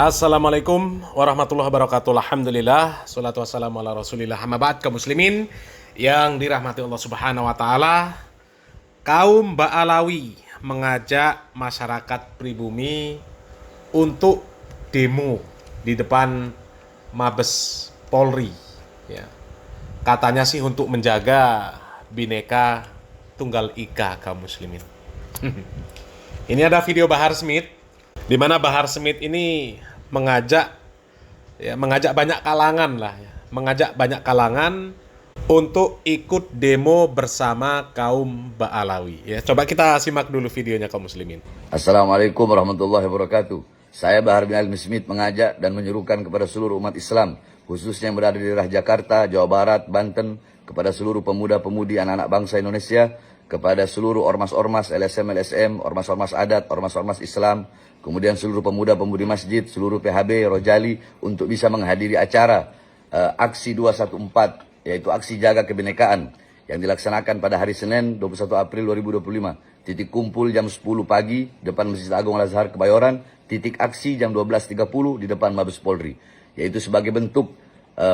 Assalamualaikum warahmatullahi wabarakatuh. Alhamdulillah, salatu wassalamu ala rasulillah. Amma ba'd, kaum muslimin yang dirahmati Allah subhanahu wa ta'ala. Kaum Ba'alawi mengajak masyarakat pribumi untuk demo di depan Mabes Polri, ya. Katanya sih untuk menjaga Bhinneka Tunggal Ika, kaum muslimin. Ini ada video Bahar Smith, di mana Bahar Smith ini mengajak banyak kalangan lah, ya, mengajak banyak kalangan untuk ikut demo bersama kaum Ba'alawi. Ya, coba kita simak dulu videonya, kaum muslimin. Assalamualaikum warahmatullahi wabarakatuh. Saya Bahar bin Ali Smith mengajak dan menyerukan kepada seluruh umat Islam, khususnya yang berada di daerah Jakarta, Jawa Barat, Banten, kepada seluruh pemuda-pemudi anak-anak bangsa Indonesia, kepada seluruh ormas-ormas, LSM, ormas-ormas adat, ormas-ormas Islam, kemudian seluruh pemuda-pemudi masjid, seluruh PHB, Rojali, untuk bisa menghadiri acara aksi 214, yaitu aksi jaga kebinekaan, yang dilaksanakan pada hari Senin 21 April 2025. Titik kumpul jam 10 pagi depan Masjid Agung Al-Azhar Kebayoran, titik aksi jam 12.30 di depan Mabes Polri, yaitu sebagai bentuk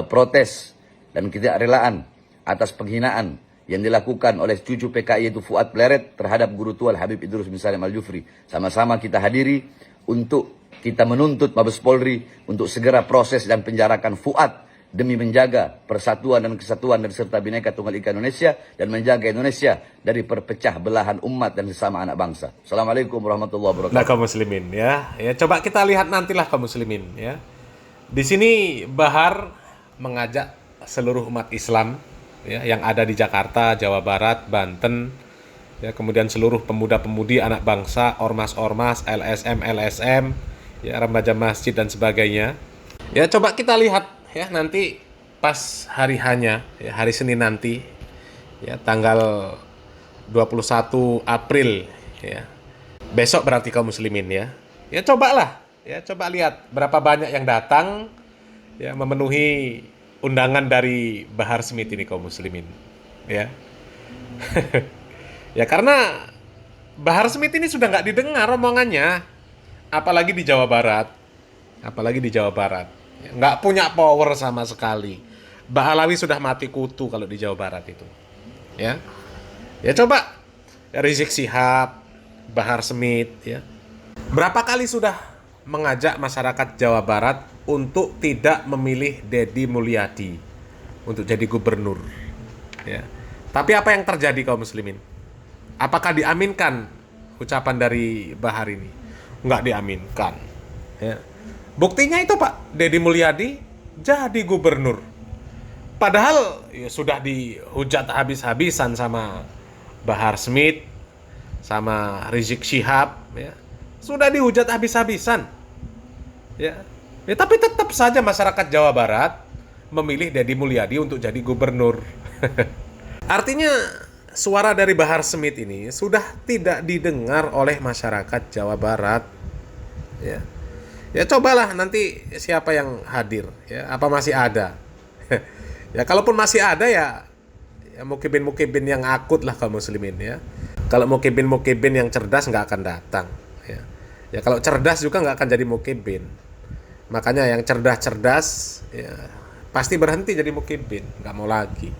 protes dan ketidakrelaan atas penghinaan yang dilakukan oleh cucu PKI yaitu Fuad Pleret terhadap Guru Tua Habib Idrus bin Salim Al-Jufri. Sama-sama kita hadiri untuk kita menuntut Mabes Polri untuk segera proses dan penjarakan Fuad demi menjaga persatuan dan kesatuan dan serta Bhinneka Tunggal Ika Indonesia dan menjaga Indonesia dari perpecah belahan umat dan sesama anak bangsa. Assalamualaikum warahmatullahi wabarakatuh. Nah, kaum muslimin, ya coba kita lihat nantilah, kaum muslimin, ya. Di sini Bahar mengajak seluruh umat Islam, ya, yang ada di Jakarta, Jawa Barat, Banten, ya, kemudian seluruh pemuda-pemudi anak bangsa, ormas-ormas, LSM, ya, remaja masjid dan sebagainya. Ya, coba kita lihat, ya, nanti pas hari hanya, ya, hari Senin nanti, ya, tanggal 21 April, ya. Besok berarti, kaum muslimin, ya. Ya, cobalah, ya, coba lihat berapa banyak yang datang, ya, memenuhi undangan dari Bahar Smith ini, kaum muslimin, ya. Ya, karena Bahar Smith ini sudah nggak didengar omongannya, apalagi di Jawa Barat, ya, nggak punya power sama sekali. Ba'alawi sudah mati kutu kalau di Jawa Barat itu, ya. Ya, coba Rizik Syihab, Bahar Smith, ya, berapa kali sudah mengajak masyarakat Jawa Barat untuk tidak memilih Deddy Mulyadi untuk jadi gubernur, ya. Tapi apa yang terjadi, kaum muslimin? Apakah diaminkan ucapan dari Bahar ini? Nggak diaminkan, ya. Buktinya itu, Pak, Deddy Mulyadi jadi gubernur. Padahal ya, sudah dihujat habis-habisan sama Bahar Smith, sama Rizik Syihab, ya. Sudah dihujat habis-habisan, ya. Ya, tapi tetap saja masyarakat Jawa Barat memilih Deddy Mulyadi untuk jadi gubernur. Artinya suara dari Bahar Smith ini sudah tidak didengar oleh masyarakat Jawa Barat, ya. Ya, cobalah nanti siapa yang hadir, ya, apa masih ada. Ya, kalaupun masih ada, ya mukibin yang akut lah, kaum muslimin, ya. Kalau mukibin yang cerdas nggak akan datang, ya. Ya, kalau cerdas juga nggak akan jadi mukibin. Makanya yang cerdas-cerdas, ya, pasti berhenti jadi mukibin, nggak mau lagi,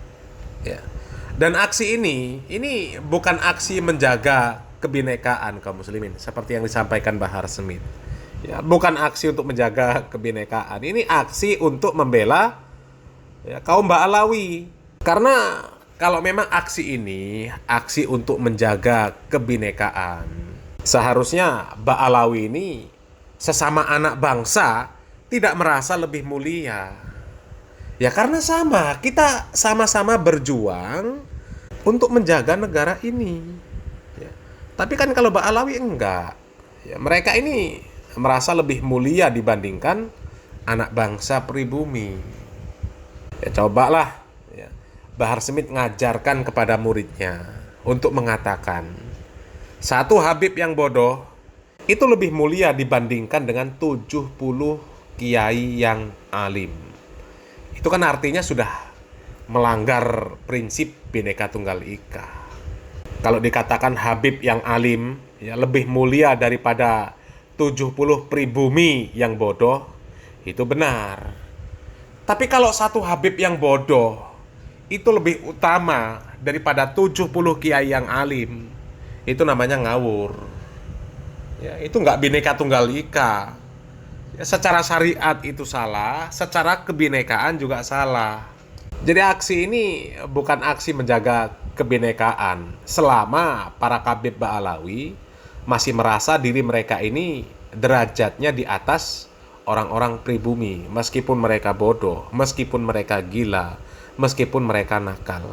ya. Dan aksi ini bukan aksi menjaga kebinekaan, kaum muslimin, seperti yang disampaikan Bahar Smith. Ya, bukan aksi untuk menjaga kebinekaan. Ini aksi untuk membela, ya, kaum Ba'alawi. Karena kalau memang aksi ini aksi untuk menjaga kebinekaan, seharusnya Ba'alawi ini sesama anak bangsa tidak merasa lebih mulia. Ya, karena kita sama-sama berjuang untuk menjaga negara ini, ya. Tapi kan kalau Ba'alawi enggak, ya, mereka ini merasa lebih mulia dibandingkan anak bangsa pribumi. Ya, cobalah, ya, Bahar Smith ngajarkan kepada muridnya untuk mengatakan satu Habib yang bodoh itu lebih mulia dibandingkan dengan 70 kiai yang alim. Itu kan artinya sudah melanggar prinsip Bhinneka Tunggal Ika. Kalau dikatakan Habib yang alim, ya, lebih mulia daripada 70 pribumi yang bodoh, itu benar. Tapi kalau satu Habib yang bodoh itu lebih utama daripada 70 kiai yang alim, itu namanya ngawur. Ya, itu nggak Bhinneka Tunggal Ika. Ya, secara syariat itu salah, secara kebinekaan juga salah. Jadi aksi ini bukan aksi menjaga kebinekaan selama para Kabid Ba'alawi masih merasa diri mereka ini derajatnya di atas orang-orang pribumi, meskipun mereka bodoh, meskipun mereka gila, meskipun mereka nakal.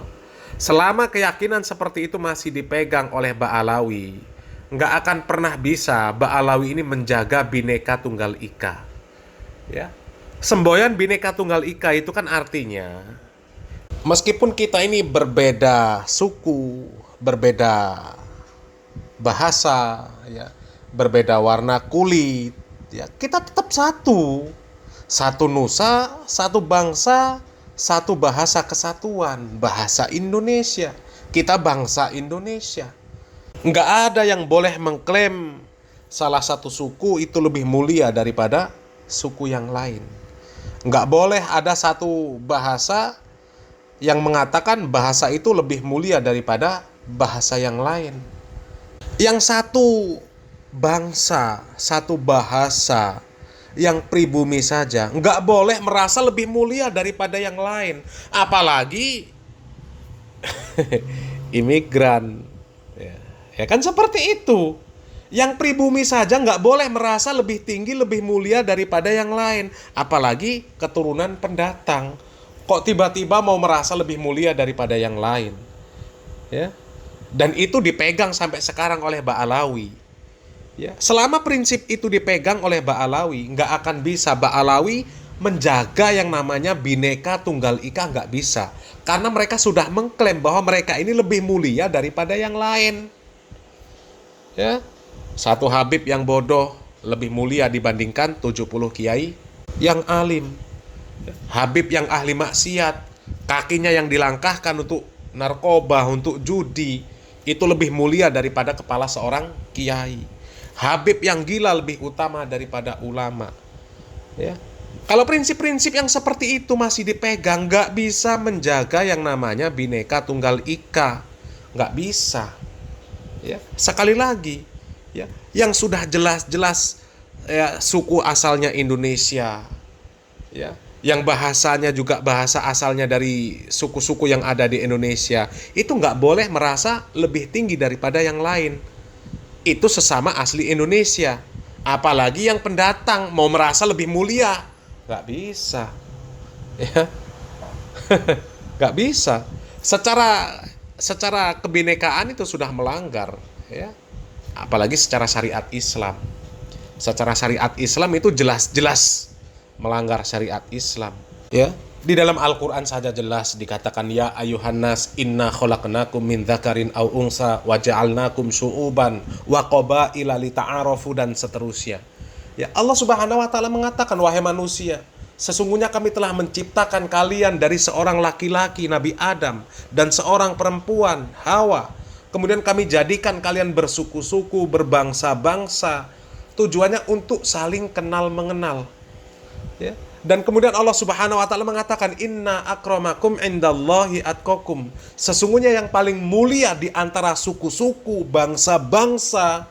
Selama keyakinan seperti itu masih dipegang oleh Ba'alawi, nggak akan pernah bisa Ba'alawi ini menjaga Bhinneka Tunggal Ika. Ya, semboyan Bhinneka Tunggal Ika itu kan artinya meskipun kita ini berbeda suku, berbeda bahasa, ya, berbeda warna kulit, ya, kita tetap satu. Satu nusa, satu bangsa, satu bahasa kesatuan, bahasa Indonesia. Kita bangsa Indonesia. Nggak ada yang boleh mengklaim salah satu suku itu lebih mulia daripada suku yang lain. Nggak boleh ada satu bahasa yang mengatakan bahasa itu lebih mulia daripada bahasa yang lain. Yang satu bangsa, satu bahasa, yang pribumi saja nggak boleh merasa lebih mulia daripada yang lain, apalagi imigran. Ya kan seperti itu. Yang pribumi saja nggak boleh merasa lebih tinggi, lebih mulia daripada yang lain, apalagi keturunan pendatang. Kok tiba-tiba mau merasa lebih mulia daripada yang lain? Ya. Dan itu dipegang sampai sekarang oleh Ba'alawi. Ya, selama prinsip itu dipegang oleh Ba'alawi, nggak akan bisa Ba'alawi menjaga yang namanya Bhinneka Tunggal Ika, nggak bisa. Karena mereka sudah mengklaim bahwa mereka ini lebih mulia daripada yang lain. Ya, satu Habib yang bodoh lebih mulia dibandingkan 70 kiai yang alim. Habib yang ahli maksiat, kakinya yang dilangkahkan untuk narkoba, untuk judi, itu lebih mulia daripada kepala seorang kiai. Habib yang gila lebih utama daripada ulama. Ya. Kalau prinsip-prinsip yang seperti itu masih dipegang, nggak bisa menjaga yang namanya Bhinneka Tunggal Ika, nggak bisa. Ya. Sekali lagi, ya, yang sudah jelas-jelas ya, suku asalnya Indonesia, ya, yang bahasanya juga bahasa asalnya dari suku-suku yang ada di Indonesia, itu nggak boleh merasa lebih tinggi daripada yang lain. Itu sesama asli Indonesia. Apalagi yang pendatang mau merasa lebih mulia, nggak bisa. Ya, nggak bisa. Secara kebinekaan itu sudah melanggar. Ya, apalagi secara syariat Islam. Secara syariat Islam itu jelas-jelas melanggar syariat Islam. Ya, di dalam Al-Quran saja jelas dikatakan ya ayuhannas inna khalaqnakum min dzakarin aw unsa wa ja'alnakum syu'uban wa qabaila lita'arafu dan seterusnya. Ya, Allah Subhanahu wa taala mengatakan wahai manusia, sesungguhnya kami telah menciptakan kalian dari seorang laki-laki Nabi Adam dan seorang perempuan Hawa. Kemudian kami jadikan kalian bersuku-suku, berbangsa-bangsa. Tujuannya untuk saling kenal mengenal. Ya. Dan kemudian Allah Subhanahu wa taala mengatakan inna akramakum indallahi atqakum. Sesungguhnya yang paling mulia di antara suku-suku, bangsa-bangsa,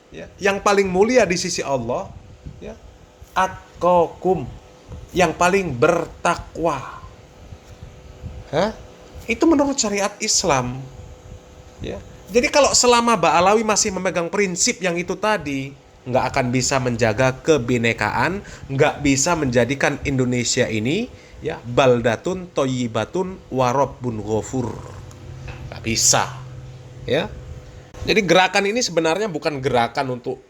ya, yang paling mulia di sisi Allah, ya, atqakum, yang paling bertakwa. Itu menurut syariat Islam. Ya. Jadi kalau selama Ba'alawi masih memegang prinsip yang itu tadi, nggak akan bisa menjaga kebinekaan, nggak bisa menjadikan Indonesia ini ya baldatun thayyibatun wa rabbun ghafur. Nggak bisa. Ya. Jadi gerakan ini sebenarnya bukan gerakan untuk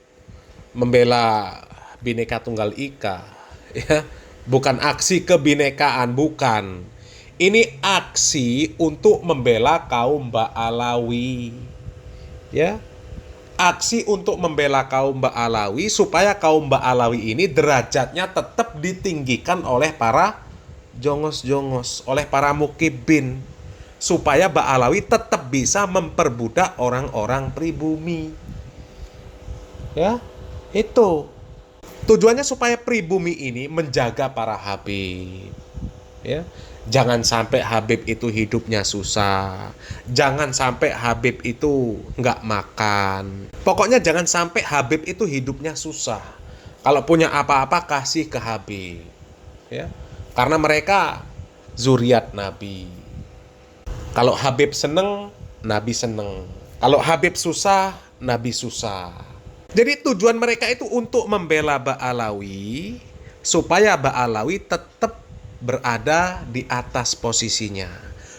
membela Bhinneka Tunggal Ika, ya. Bukan aksi kebinekaan, bukan. Ini aksi untuk membela kaum Ba'alawi. Ya. Aksi untuk membela kaum Ba'alawi supaya kaum Ba'alawi ini derajatnya tetap ditinggikan oleh para jongos-jongos, oleh para mukibin, supaya Ba'alawi tetap bisa memperbudak orang-orang pribumi. Ya. Itu tujuannya supaya pribumi ini menjaga para Habib. Ya. Jangan sampai Habib itu hidupnya susah. Jangan sampai Habib itu nggak makan. Pokoknya jangan sampai Habib itu hidupnya susah. Kalau punya apa-apa kasih ke Habib. Ya. Karena mereka zuriat Nabi. Kalau Habib seneng, Nabi seneng. Kalau Habib susah, Nabi susah. Jadi tujuan mereka itu untuk membela Ba'alawi supaya Ba'alawi tetap berada di atas posisinya.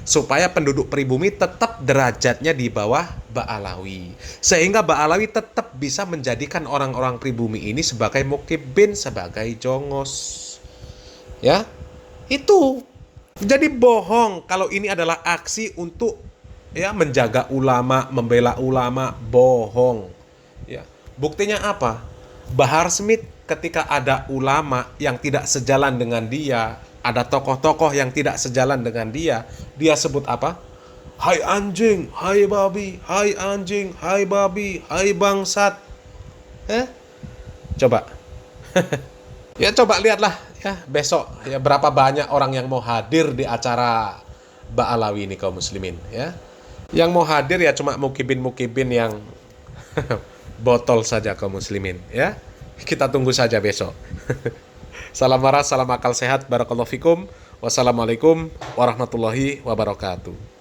Supaya penduduk pribumi tetap derajatnya di bawah Ba'alawi. Sehingga Ba'alawi tetap bisa menjadikan orang-orang pribumi ini sebagai mukibin, sebagai jongos. Ya, itu. Jadi bohong kalau ini adalah aksi untuk ya menjaga ulama, membela ulama, bohong. Ya. Buktinya apa? Bahar Smith ketika ada ulama yang tidak sejalan dengan dia, ada tokoh-tokoh yang tidak sejalan dengan dia, dia sebut apa? Hai anjing, hai babi, hai anjing, hai babi, hai bangsat. Coba. Ya coba lihatlah ya besok ya berapa banyak orang yang mau hadir di acara Ba'alawi ini kaum muslimin ya. Yang mau hadir ya cuma mukibin-mukibin yang botol saja kaum muslimin ya. Kita tunggu saja besok. Salam waras, salam akal sehat, barakallahu fikum. Wassalamualaikum warahmatullahi wabarakatuh.